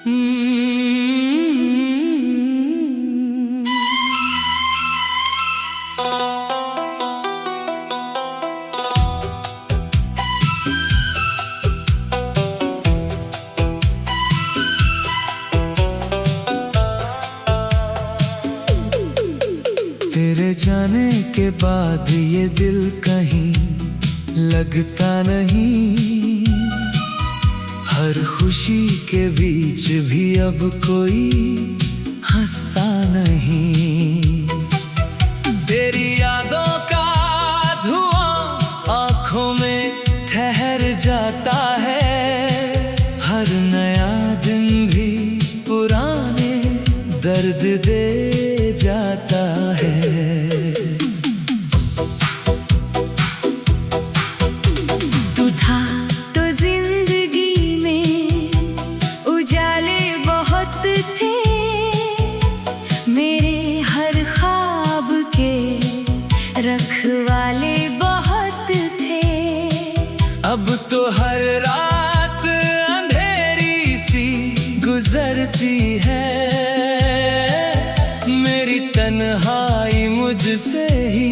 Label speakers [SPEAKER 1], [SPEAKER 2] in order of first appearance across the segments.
[SPEAKER 1] तेरे जाने के बाद ये दिल कहीं लगता नहीं। हर खुशी के बीच भी अब कोई हंसता नहीं। तेरी यादों का धुआं आंखों में ठहर जाता है। हर नया दिन भी पुराने दर्द दे जाता है।
[SPEAKER 2] तू था तो जिंदगी में उजाले बहुत थे। मेरे हर ख्वाब के रखवाले बहुत थे।
[SPEAKER 1] अब तो हर रात अंधेरी सी गुजरती है। मेरी तन्हाई मुझसे ही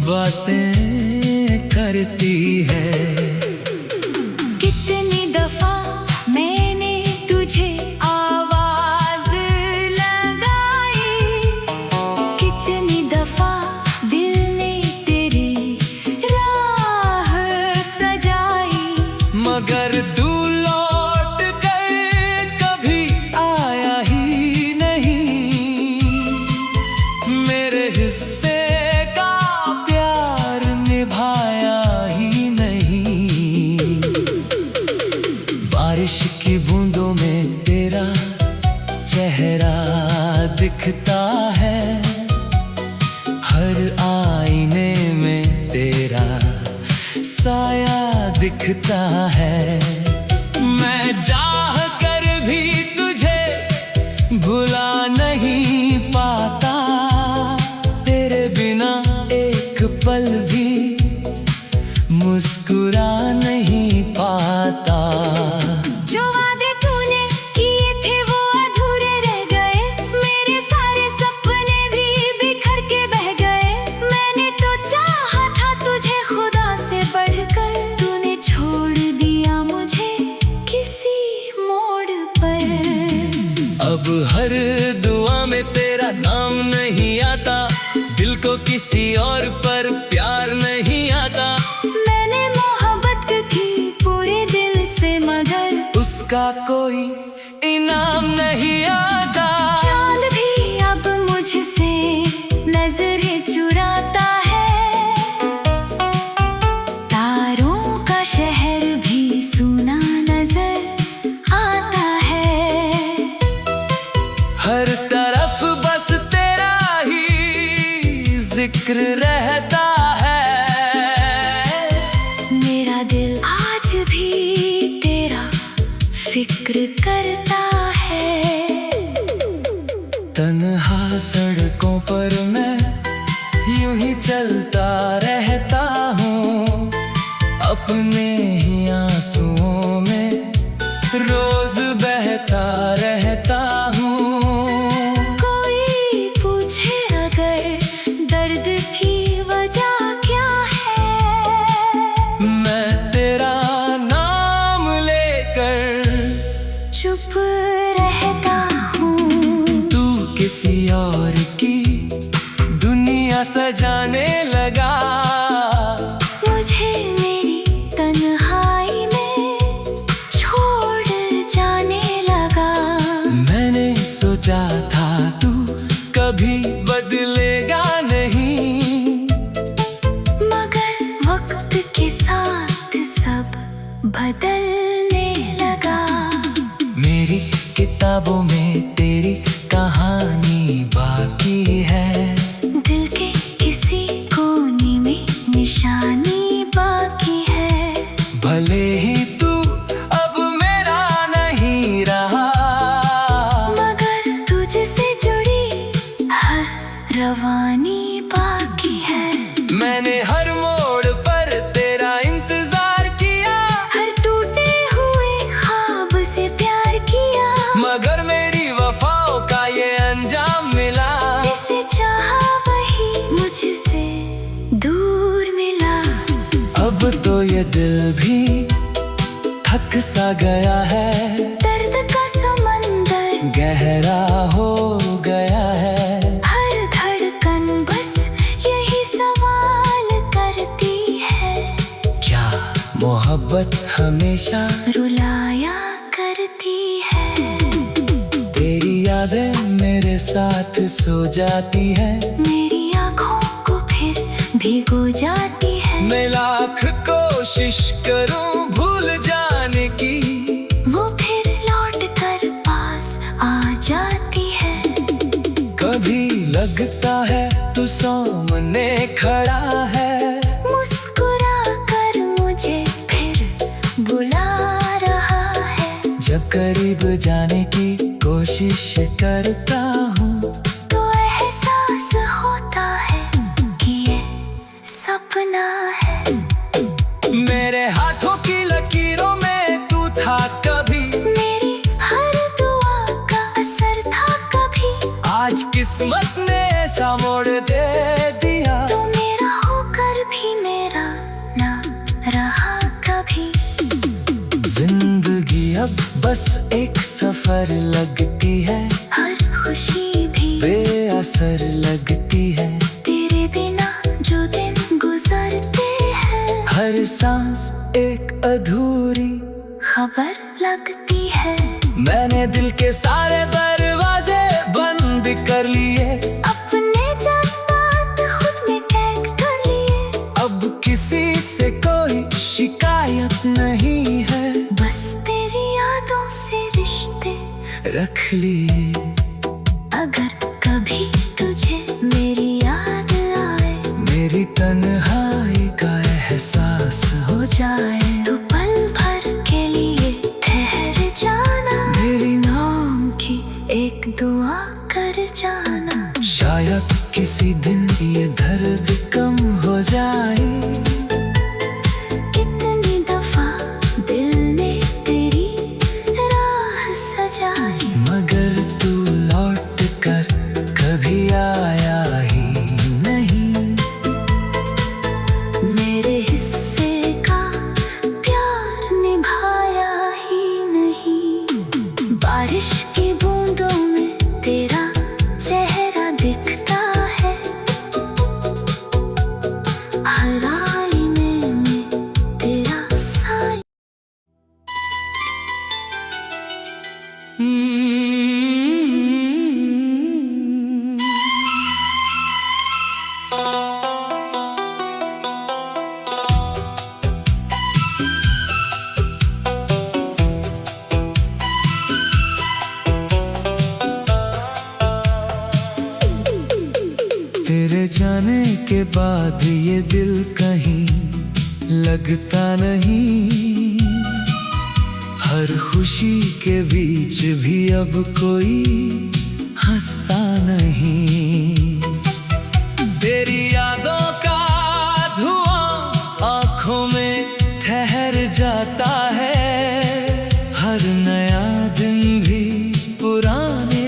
[SPEAKER 1] बातें करती है।
[SPEAKER 2] कितनी दफा मैंने तुझे आवाज लगाई। कितनी दफा दिल ने तेरी राह सजाई।
[SPEAKER 1] मगर तू लौट कर कभी आया ही नहीं। मेरे हिस्से का प्यार निभाया ही नहीं। बारिश की बूंदों में तेरा चेहरा दिखता है। हर आईने में तेरा साया दिखता है। मैं चाह कर भी तुझे भुला नहीं पाता। तेरे बिना एक पल भी मुस्कुरा नहीं पाता।
[SPEAKER 2] जो वादे तूने किए थे वो अधूरे रह गए। मेरे सारे सपने भी बिखर के बह गए। मैंने तो चाहा था तुझे खुदा से बढ़कर। तूने छोड़ दिया मुझे किसी मोड़ पर।
[SPEAKER 1] अब हर दुआ में तेरा नाम नहीं आता। दिल को किसी और पर प्यार नहीं आता।
[SPEAKER 2] मैंने मोहब्बत की पूरे दिल से मगर
[SPEAKER 1] उसका कोई इनाम नहीं आता।
[SPEAKER 2] चांद भी अब मुझसे नजरें चुराता है। तारों का शहर भी सूना नजर आता है।
[SPEAKER 1] हर तरफ बस तेरा ही जिक्र रहता है।
[SPEAKER 2] मेरा दिल आज भी तेरा फिक्र करता है।
[SPEAKER 1] तन्हा सड़कों पर मैं यूं ही चलता रहता हूँ। अपने ही आंसुओं में रोज बहता रहता हूँ।
[SPEAKER 2] कोई पूछे अगर दर्द की वजह क्या है।
[SPEAKER 1] मैं तेरा नाम लेकर
[SPEAKER 2] चुप रहता हूँ।
[SPEAKER 1] तू किसी और की दुनिया सजाने लगा।
[SPEAKER 2] मुझे मेरी तन्हाई में छोड़ जाने लगा।
[SPEAKER 1] मैंने सोचा था तू कभी बदलेगा नहीं।
[SPEAKER 2] मगर वक्त के साथ सब बदलने लगा।
[SPEAKER 1] मेरी किताबों में तेरी कहानी बाकी है।
[SPEAKER 2] दिल के किसी कोने में निशानी बाकी है।
[SPEAKER 1] भले ही तू अब मेरा नहीं रहा।
[SPEAKER 2] मगर तुझसे जुड़ी हर रवानी बाकी है।
[SPEAKER 1] मैंने हर मोड़ पर तेरा इंतजार किया।
[SPEAKER 2] हर टूटे हुए ख्वाब से प्यार किया।
[SPEAKER 1] ये दिल भी थक सा गया है,
[SPEAKER 2] दर्द का समंदर
[SPEAKER 1] गहरा हो गया है।
[SPEAKER 2] हर धड़कन बस यही सवाल करती है,
[SPEAKER 1] क्या मोहब्बत हमेशा
[SPEAKER 2] रुलाया करती है।
[SPEAKER 1] तेरी यादें मेरे साथ सो जाती है,
[SPEAKER 2] मेरी आँखों को फिर भिगो जाती है।
[SPEAKER 1] मैं लाख कोशिश करूं भूल जाने की,
[SPEAKER 2] वो फिर लौट कर पास आ जाती है।
[SPEAKER 1] कभी लगता है तू सामने खड़ा है,
[SPEAKER 2] मुस्कुरा कर मुझे फिर बुला रहा है।
[SPEAKER 1] जब करीब जाने की कोशिश करता हूँ,
[SPEAKER 2] तो एहसास होता है कि ये सपना है।
[SPEAKER 1] मेरे हाथों की लकीरों में तू था कभी,
[SPEAKER 2] मेरी हर दुआ का असर था कभी।
[SPEAKER 1] आज किस्मत ने ऐसा मोड़ दे दिया,
[SPEAKER 2] तो मेरा होकर भी मेरा ना रहा कभी।
[SPEAKER 1] जिंदगी अब बस एक सफर लगती है,
[SPEAKER 2] हर खुशी भी
[SPEAKER 1] बेअसर लगती है।
[SPEAKER 2] तेरे बिना जो दिन गुजरते हैं,
[SPEAKER 1] हर सांस एक अधूरी
[SPEAKER 2] खबर लगती है।
[SPEAKER 1] मैंने दिल के सारे दरवाजे बंद कर लिए,
[SPEAKER 2] अपने जज्बात खुद में कैद कर लिए।
[SPEAKER 1] अब किसी से कोई शिकायत नहीं है,
[SPEAKER 2] बस तेरी यादों से रिश्ते
[SPEAKER 1] रख लिए।
[SPEAKER 2] अगर कभी तुझे मेरी याद आए,
[SPEAKER 1] मेरी तन्हाई का एहसास हो जाए,
[SPEAKER 2] तो पल भर के लिए ठहर जाना।
[SPEAKER 1] मेरी नाम
[SPEAKER 2] की एक दुआ कर जाना।
[SPEAKER 1] शायद किसी दिन ये दर्द कम हो जाए।
[SPEAKER 2] कितनी दफा दिल ने तेरी राह सजाई,
[SPEAKER 1] मगर तू लौट कर कभी आया ही नहीं।
[SPEAKER 2] मेरे हिस्से का प्यार निभाया ही नहीं। बारिश की बूंदों में तेरा चेहरा दिखता है, हर आईने में तेरा साया।
[SPEAKER 1] तेरे जाने के बाद ये दिल कहीं लगता नहीं। हर खुशी के बीच भी अब कोई हंसता नहीं। तेरी यादों का धुआं आंखों में ठहर जाता है। हर नया दिन भी पुराने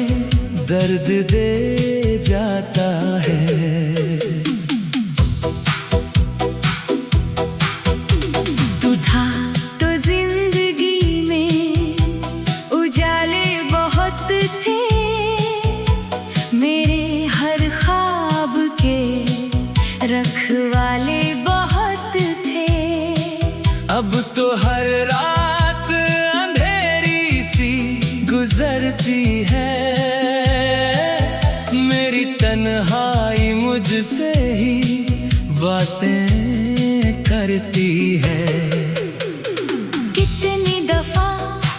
[SPEAKER 1] दर्द दे जाता है।
[SPEAKER 2] तू था तो जिंदगी में उजाले बहुत थे, मेरे हर ख्वाब के रखवाले बहुत थे।
[SPEAKER 1] अब तो हर रात अंधेरी सी गुजरती है। मेरी तन्हाई मुझसे ही बातें करती है।
[SPEAKER 2] कितनी दफा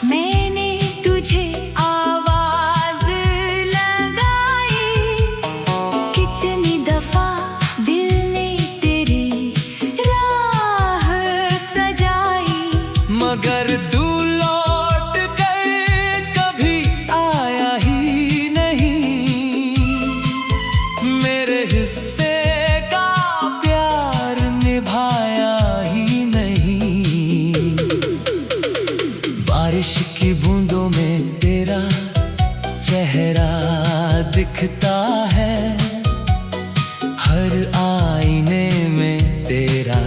[SPEAKER 2] मैंने तुझे आवाज लगाई, कितनी दफा दिल ने तेरी राह सजाई।
[SPEAKER 1] मगर तू लौट कर कभी आया ही नहीं। मेरे हिस्से का प्यार निभाया ही नहीं। बारिश की बूंदों में तेरा चेहरा दिखता है। हर आईने में तेरा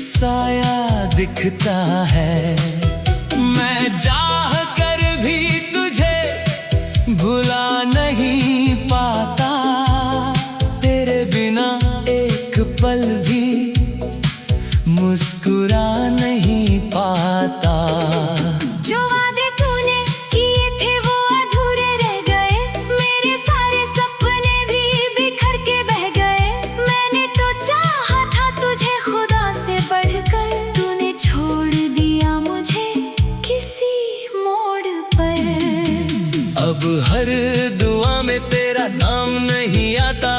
[SPEAKER 1] साया देता है। मैं चाह कर भी तुझे भुला नहीं पाता, तेरे बिना एक पल भी मुस्कुरा नहीं पाता।
[SPEAKER 2] जो वादे तूने किए थे वो अधूरे रह गए, मेरे सारे सपने भी बिखर के बह गए। मैंने तो चाहा था तुझे खुदा से बढ़कर, तूने छोड़ दिया मुझे किसी मोड़ पर।
[SPEAKER 1] अब हर दुआ में तेरा नाम नहीं आता,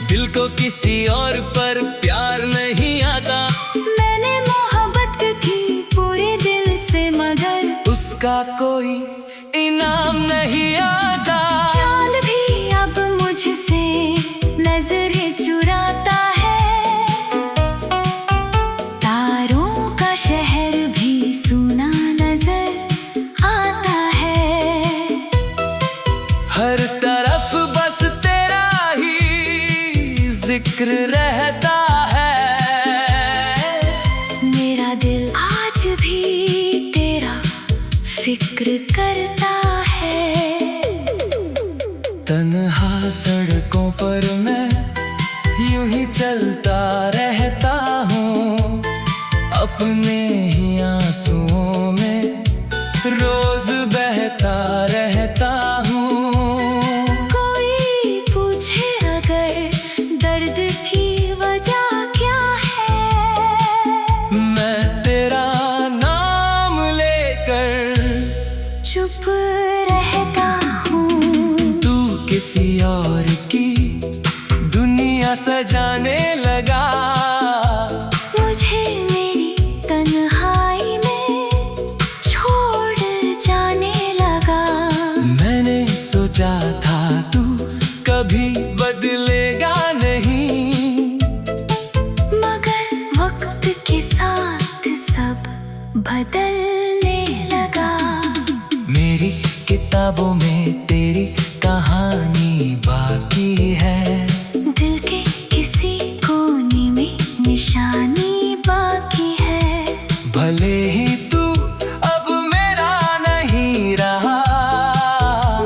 [SPEAKER 1] दिल को किसी और पर प्यार नहीं आता।
[SPEAKER 2] मैंने मोहब्बत की पूरे दिल से, मगर
[SPEAKER 1] उसका कोई इनाम नहीं आता।
[SPEAKER 2] चांद भी अब मुझसे नजरें चुराता है, तारों का शहर भी सुना नजर आता है।
[SPEAKER 1] हर तरफ बस तेरा ही जिक्र रहता है।
[SPEAKER 2] मेरा दिल आज भी तेरा फिक्र करता है।
[SPEAKER 1] तन्हा सड़कों पर मैं यूं ही चलता रहता हूँ, अपने ही आंसुओं में रोज बहता रहता हूँ।
[SPEAKER 2] कोई पूछे अगर दर्द की वजह क्या है,
[SPEAKER 1] मैं तेरा नाम लेकर
[SPEAKER 2] चुप रहता हूँ।
[SPEAKER 1] तू किसी और की दुनिया सजाने लगा,
[SPEAKER 2] मुझे मेरी तन्हाई में छोड़ जाने लगा।
[SPEAKER 1] मैंने सोचा था तू कभी बदलेगा नहीं,
[SPEAKER 2] मगर वक्त के साथ सब बदलने लगा।
[SPEAKER 1] मेरी किताबों में तेरी कहानी बाकी है,
[SPEAKER 2] दिल के किसी कोने में निशानी बाकी है।
[SPEAKER 1] भले ही तू अब मेरा नहीं रहा,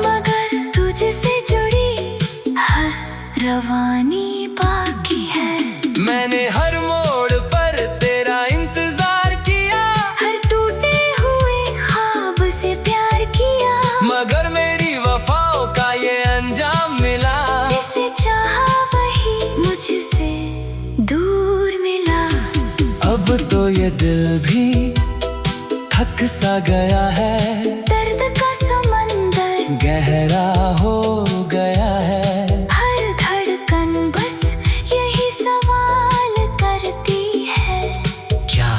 [SPEAKER 2] मगर तुझसे जुड़ी हर रवानी बाकी है।
[SPEAKER 1] मैंने हर मोड़ पर तेरा इंतजार किया,
[SPEAKER 2] हर टूटे हुए ख्वाब से प्यार किया,
[SPEAKER 1] मगर मेरी वफाओं का ये अंजाम मिला।
[SPEAKER 2] जिसे चाहा वही मुझसे दूर मिला।
[SPEAKER 1] अब तो ये दिल भी थक सा गया है,
[SPEAKER 2] दर्द का समंदर
[SPEAKER 1] गहरा हो गया है।
[SPEAKER 2] हर धड़कन बस यही सवाल करती है,
[SPEAKER 1] क्या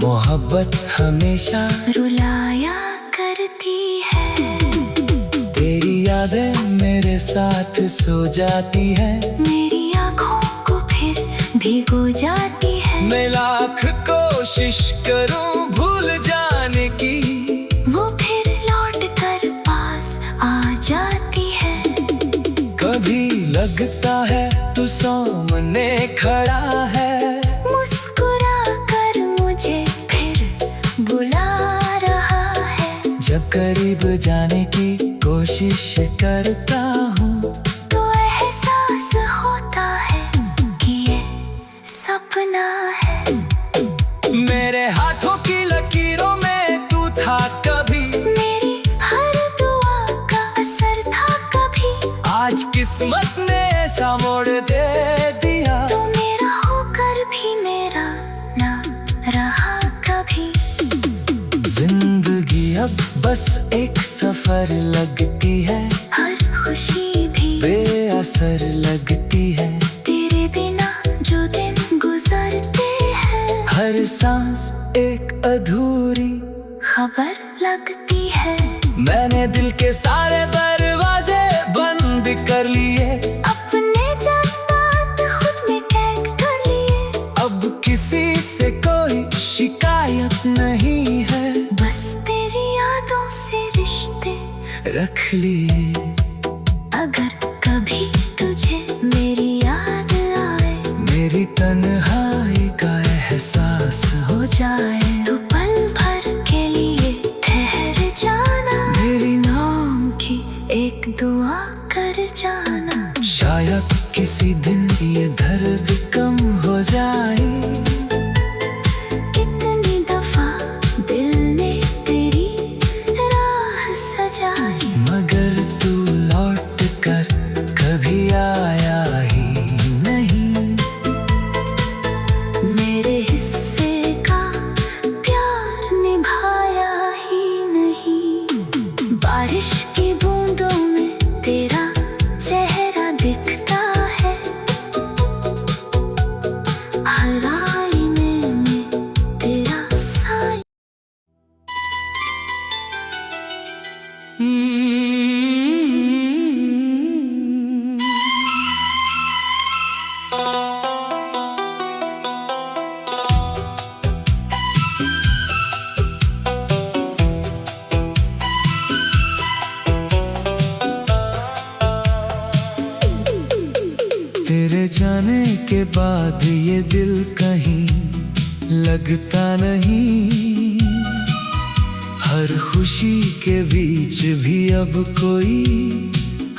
[SPEAKER 1] मोहब्बत हमेशा
[SPEAKER 2] रुलाया करती है।
[SPEAKER 1] तेरी यादें मेरे साथ सो जाती है,
[SPEAKER 2] मेरी आँखों को फिर भिगो जाती है।
[SPEAKER 1] मैं लाख कोशिश करूं भूल जाने की,
[SPEAKER 2] वो फिर लौट कर पास आ जाती है।
[SPEAKER 1] कभी लगता है तू सामने खड़ा है,
[SPEAKER 2] मुस्कुरा कर मुझे फिर बुला रहा है।
[SPEAKER 1] जब करीब जाने की कोशिश करता हूँ,
[SPEAKER 2] तो एहसास होता है कि ये सपना है।
[SPEAKER 1] मेरे हाथों की लकीरों में तू था कभी,
[SPEAKER 2] मेरी हर दुआ का असर था कभी।
[SPEAKER 1] आज किस्मत ने ऐसा मोड़ दे दिया,
[SPEAKER 2] तो मेरा होकर भी मेरा ना रहा कभी।
[SPEAKER 1] जिंदगी अब बस एक सफर लगती है,
[SPEAKER 2] हर खुशी भी
[SPEAKER 1] बेअसर लगती है।
[SPEAKER 2] तेरे बिना जो दिन गुजरते हैं,
[SPEAKER 1] हर सांस एक अधूरी
[SPEAKER 2] खबर लगती है।
[SPEAKER 1] मैंने दिल के सारे दरवाजे बंद कर लिए,
[SPEAKER 2] अपने जज्बात खुद में कैद कर लिए।
[SPEAKER 1] अब किसी से कोई शिकायत नहीं है,
[SPEAKER 2] बस तेरी यादों से रिश्ते
[SPEAKER 1] रख लिए।
[SPEAKER 2] अगर कभी तुझे मेरी याद आए,
[SPEAKER 1] मेरी तन्हाई का एहसास हो जाए,
[SPEAKER 2] तो पल
[SPEAKER 1] तेरे जाने के बाद ये दिल कहीं लगता नहीं। हर खुशी के बीच भी अब कोई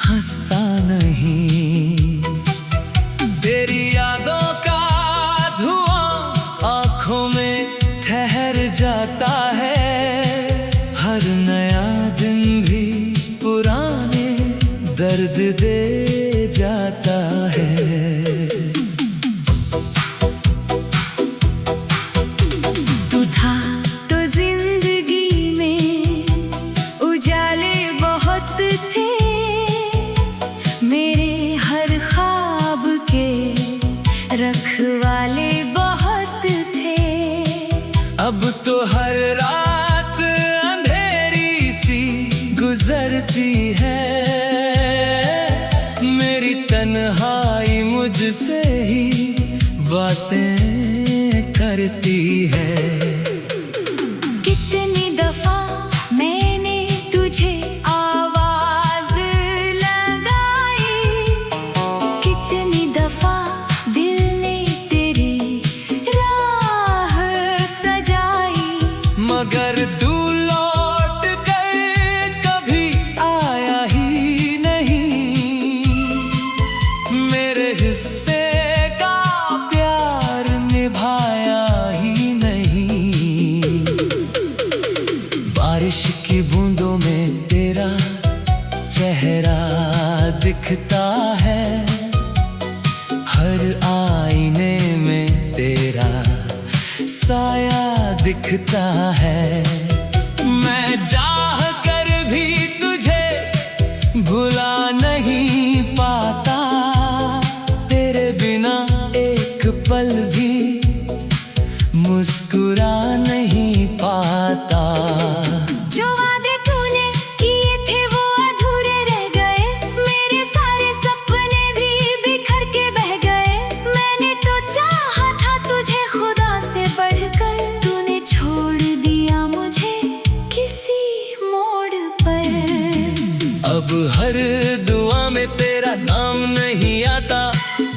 [SPEAKER 1] हंसता नहीं। तेरी यादों का धुआं आंखों में ठहर जाता है। हर नया दिन भी पुराने दर्द दे जाता है।
[SPEAKER 2] तू था तो जिंदगी में उजाले बहुत थे। मेरे हर ख्वाब के रखवाले बहुत थे।
[SPEAKER 1] अब तो हर रात अंधेरी सी गुजरती है। मेरी तन्हाई मुझसे ही बातें करती है।
[SPEAKER 2] कितनी दफा मैंने तुझे आवाज लगाई। कितनी दफा दिल ने तेरी राह सजाई।
[SPEAKER 1] मगर तू लौट कर कभी आया ही नहीं। मेरे हिस्से का प्यार निभाया ही नहीं। बारिश की बूंदों में तेरा चेहरा दिखता है। हर आईने में तेरा साया दिखता है। मैं चाह कर भी तुझे भुला नहीं पाता। तेरे बिना एक पल भी मुस्कुरा नहीं पाता।
[SPEAKER 2] जो वादे तूने किए थे वो अधूरे रह गए। मेरे सारे सपने भी बिखर के बह गए। मैंने तो चाहा था तुझे खुदा से बढ़कर। तूने छोड़ दिया मुझे किसी मोड़ पर।
[SPEAKER 1] अब हर दुआ में तेरा नाम नहीं आता।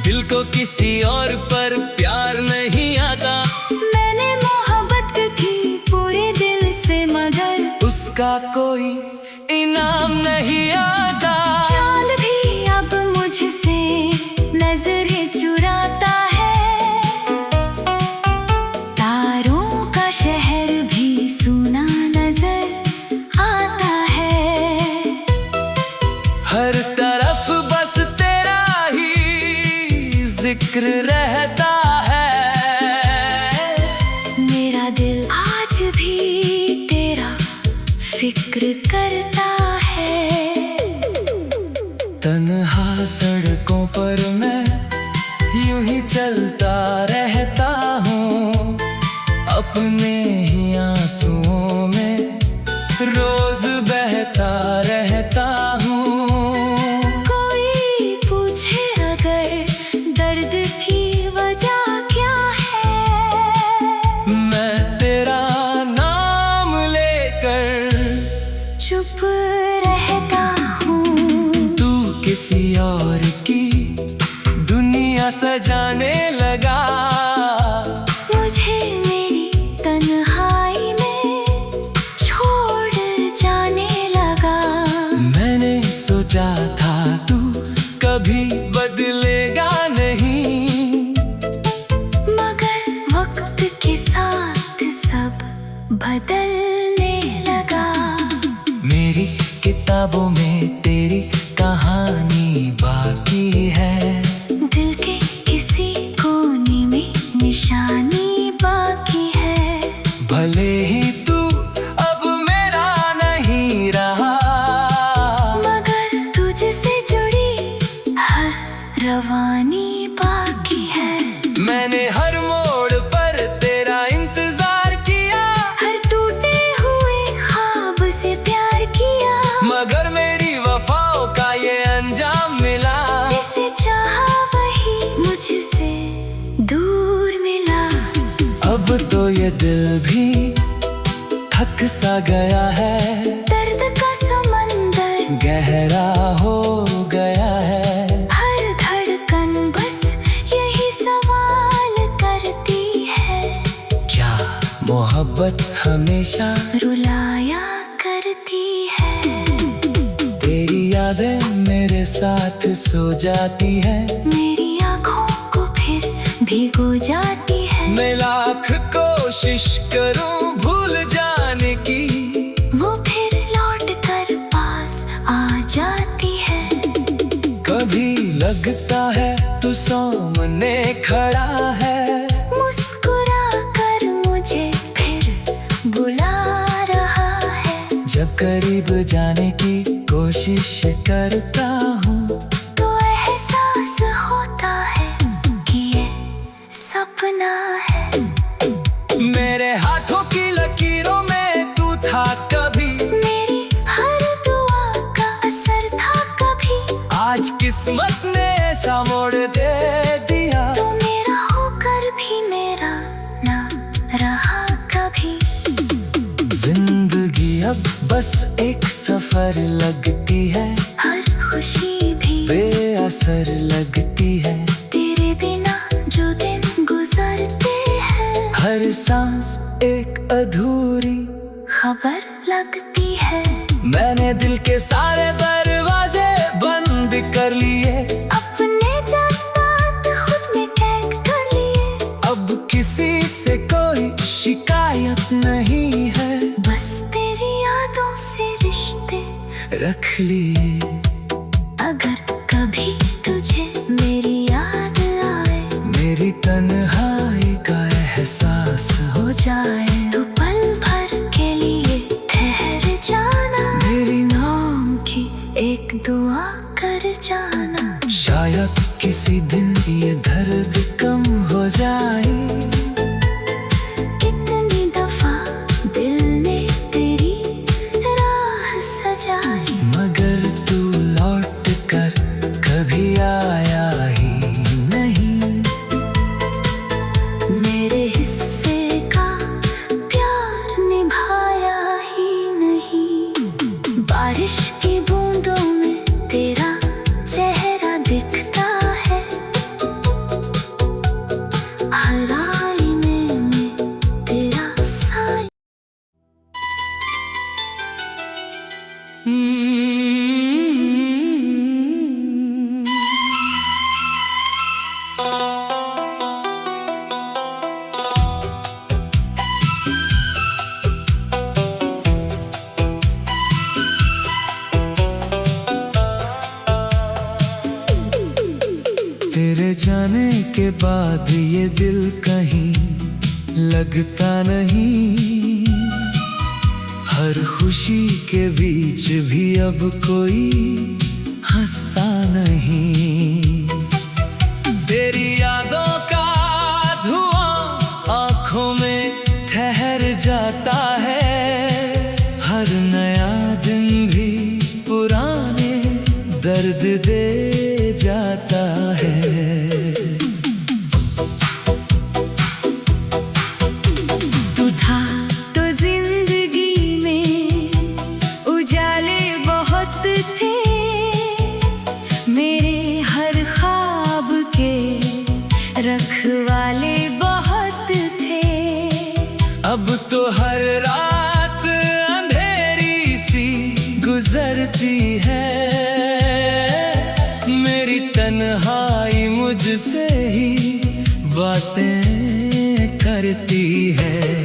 [SPEAKER 1] दिल को किसी और पर प्यार नहीं आता।
[SPEAKER 2] मैंने मोहब्बत की पूरे दिल से मगर
[SPEAKER 1] उसका कोई इनाम नहीं आता।
[SPEAKER 2] चांद भी अब मुझसे नजरें चुराता है। तारों का शहर भी सूना नजर आता है।
[SPEAKER 1] हर तरफ बस तेरा ही जिक्र रहता है।
[SPEAKER 2] मेरा दिल आज भी तेरा फिक्र करता है।
[SPEAKER 1] तन्हा सड़कों पर मैं यूं ही चलता रहता हूँ। अपने ही आंसुओं में रोज बहता रहता हूँ।
[SPEAKER 2] कोई पूछे अगर दर्द की वजह क्या है।
[SPEAKER 1] मैं तेरा नाम लेकर
[SPEAKER 2] चुप रहता हूँ।
[SPEAKER 1] तू किसी और की दुनिया सजाने लगा।
[SPEAKER 2] मुझे मेरी तन्हाई में छोड़ जाने लगा।
[SPEAKER 1] मैंने सोचा था तू कभी बदलेगा नहीं।
[SPEAKER 2] मगर वक्त के साथ सब बदलने लगा।
[SPEAKER 1] मेरी किताबों में तेरी कहानी बाकी है।
[SPEAKER 2] दिल के किसी कोने में निशानी बाकी है।
[SPEAKER 1] भले ही तू अब मेरा नहीं रहा।
[SPEAKER 2] मगर तुझसे जुड़ी हर रवानी बाकी है।
[SPEAKER 1] मैंने हर मोड़ पर तेरा इंतजार किया।
[SPEAKER 2] हर टूटे हुए ख्वाब से प्यार किया।
[SPEAKER 1] ये दिल भी थक सा गया है,
[SPEAKER 2] दर्द का समंदर
[SPEAKER 1] गहरा हो गया है।
[SPEAKER 2] हर धड़कन बस यही सवाल करती है,
[SPEAKER 1] क्या मोहब्बत हमेशा
[SPEAKER 2] रुलाया करती है।
[SPEAKER 1] तेरी यादें मेरे साथ सो जाती है,
[SPEAKER 2] मेरी आँखों को फिर भिगो जाती है।
[SPEAKER 1] मैं लाख कोशिश करूं भूल जाने की,
[SPEAKER 2] वो फिर लौट कर पास आ जाती है।
[SPEAKER 1] कभी लगता है तू सामने खड़ा है,
[SPEAKER 2] मुस्कुरा कर मुझे फिर बुला रहा है।
[SPEAKER 1] जब करीब जाने की कोशिश करता हूँ,
[SPEAKER 2] तो एहसास होता है कि ये सपना है।
[SPEAKER 1] मेरे हाथों की लकीरों में तू था कभी,
[SPEAKER 2] मेरी हर दुआ का असर था कभी।
[SPEAKER 1] आज किस्मत ने ऐसा मोड़ दे दिया,
[SPEAKER 2] तो मेरा होकर भी मेरा ना रहा कभी।
[SPEAKER 1] जिंदगी अब बस एक सफर लगती है,
[SPEAKER 2] हर खुशी भी
[SPEAKER 1] बेअसर लगती है।
[SPEAKER 2] तेरे बिना जो दिन गुजरते हैं,
[SPEAKER 1] हर सांस एक अधूरी
[SPEAKER 2] खबर लगती है।
[SPEAKER 1] मैंने दिल के सारे दरवाजे बंद कर लिए,
[SPEAKER 2] अपने जज्बात खुद में कैद कर लिए।
[SPEAKER 1] अब किसी से कोई शिकायत नहीं है,
[SPEAKER 2] बस तेरी यादों से रिश्ते
[SPEAKER 1] रख लिए।
[SPEAKER 2] अगर कभी तुझे मेरी याद आए,
[SPEAKER 1] मेरी तन्हाई का एहसास हो जाए,
[SPEAKER 2] तो पल भर के लिए ठहर जाना।
[SPEAKER 1] मेरी नाम
[SPEAKER 2] की एक दुआ कर जाना।
[SPEAKER 1] शायद किसी दिन ये दर्द कम हो जाए।
[SPEAKER 2] कितनी दफा दिल ने तेरी राह सजाई,
[SPEAKER 1] मगर तू लौट कर कभी आया ही नहीं।
[SPEAKER 2] मेरे हिस्से का प्यार निभाया ही नहीं। बारिश की बूंदों में तेरा चेहरा दिखता है, हर आईने में तेरा साया।
[SPEAKER 1] तेरे जाने के बाद ये दिल कहीं लगता नहीं, हर खुशी के बीच भी अब कोई हंसता नहीं। तेरी यादों का धुआं आंखों में ठहर जाता है, हर नया दिन भी पुराने दर्द दे जाता है।
[SPEAKER 2] तू था तो जिंदगी में उजाले बहुत थे, मेरे हर ख्वाब के रखवाले बहुत थे।
[SPEAKER 1] अब तो हर रात अंधेरी सी गुजरती है, मेरी तन्हाई मुझसे ही बातें करती है।